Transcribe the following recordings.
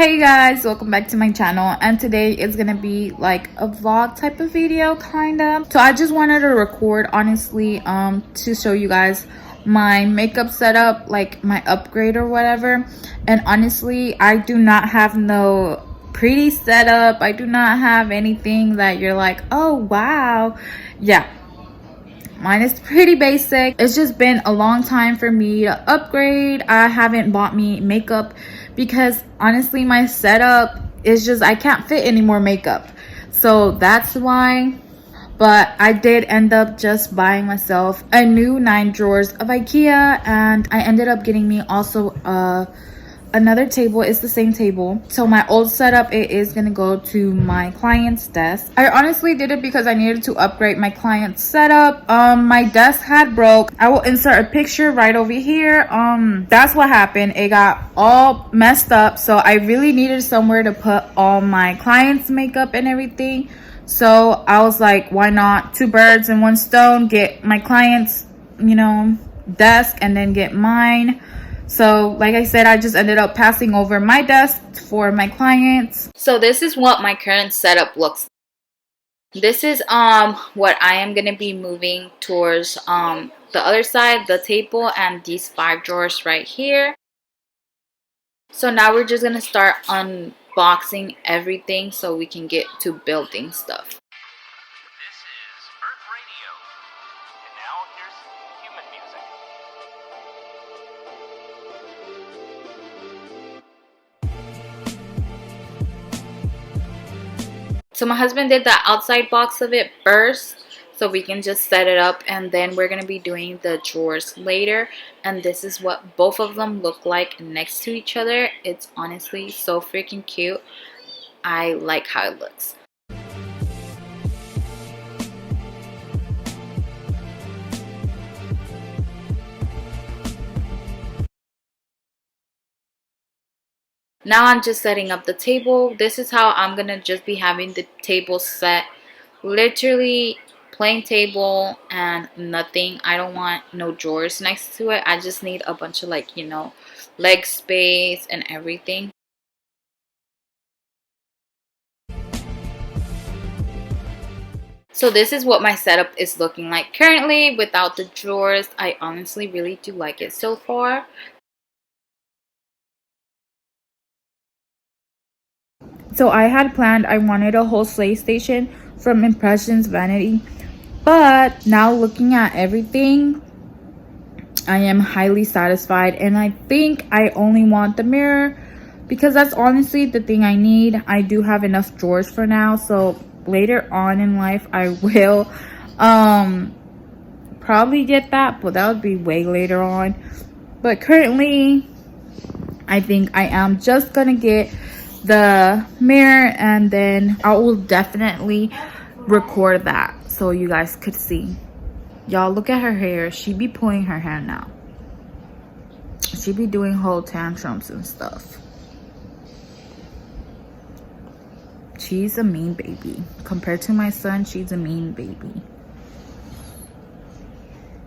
Hey guys, welcome back to my channel, and today is gonna be like a vlog type of video kind of. So I just wanted to record honestly to show you guys my makeup setup, like my upgrade or whatever. And honestly, I do not have no pretty setup. I do not have anything that you're like, oh wow. Yeah, mine is pretty basic. It's just been a long time for me to upgrade. I haven't bought me makeup because honestly my setup is just, I can't fit any more makeup, so that's why. But I did end up just buying myself a new 9 drawers of Ikea, and I ended up getting me also another table. It's the same table. So my old setup, it is gonna go to my client's desk. I honestly did it because I needed to upgrade my client's setup. My desk had broke. I will insert a picture right over here. That's what happened. It got all messed up, so I really needed somewhere to put all my clients' makeup and everything. So I was like, why not, two birds in one stone, get my client's, desk, and then get mine. So like I said, I just ended up passing over my desk for my clients. So this is what my current setup looks like. This is what I am gonna be moving towards the other side, the table, and these 5 drawers right here. So now we're just gonna start unboxing everything so we can get to building stuff. So my husband did the outside box of it first so we can just set it up, and then we're going to be doing the drawers later. And this is what both of them look like next to each other. It's honestly so freaking cute. I like how it looks. Now I'm just setting up the table. This is how I'm gonna just be having the table set. Literally plain table and nothing. I don't want no drawers next to it. I just need a bunch of leg space and everything. So this is what my setup is looking like currently without the drawers. I honestly really do like it so far. So I had planned, I wanted a whole slave station from Impressions Vanity, but now looking at everything, I am highly satisfied, and I think I only want the mirror because that's honestly the thing I need. I do have enough drawers for now, so later on in life I will probably get that, but that would be way later on. But currently I think I am just gonna get the mirror, and then I will definitely record that so you guys could see. Y'all, look at her hair. She be pulling her hair now. She be doing whole tantrums and stuff. She's a mean baby. Compared to my son, she's a mean baby.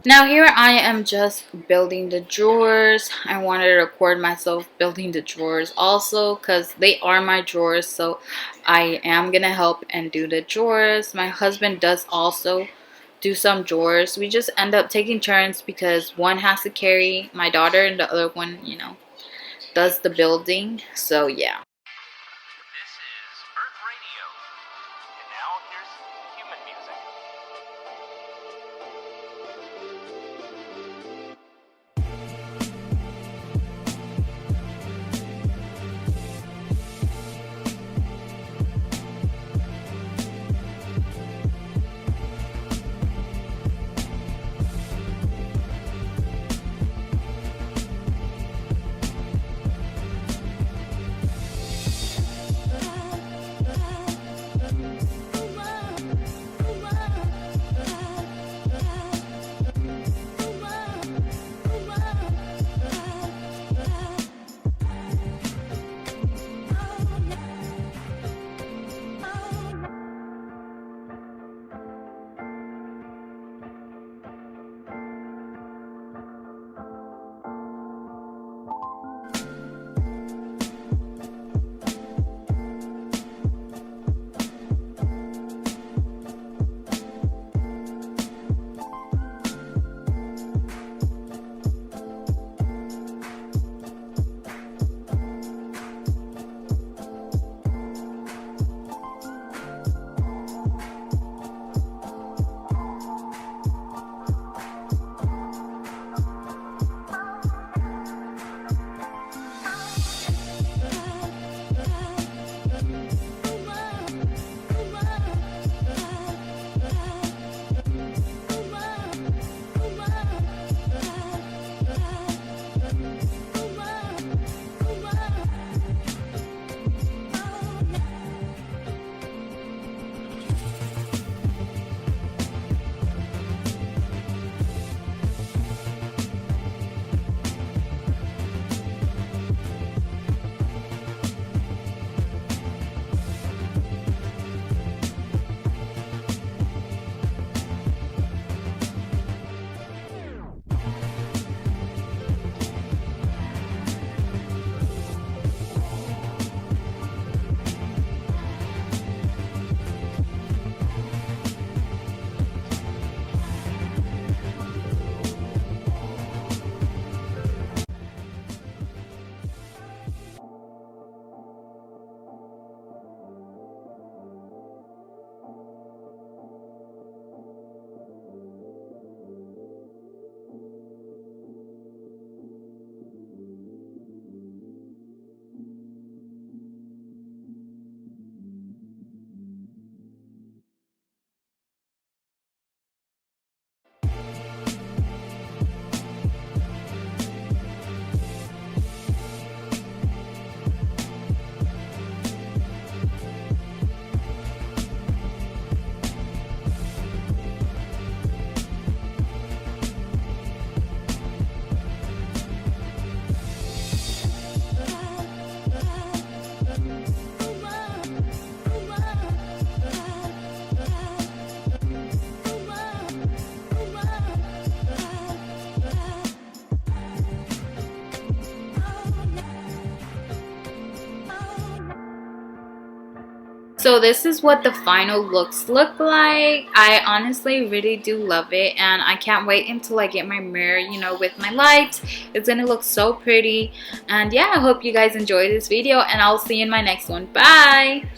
Now here I am just building the drawers. I wanted to record myself building the drawers also because they are my drawers, so I am gonna help and do the drawers. My husband does also do some drawers. We just end up taking turns because one has to carry my daughter and the other one, does the building. So yeah. So this is what the final looks look like. I honestly really do love it, and I can't wait until I get my mirror, you know, with my lights. It's gonna look so pretty. And yeah, I hope you guys enjoyed this video, and I'll see you in my next one. Bye.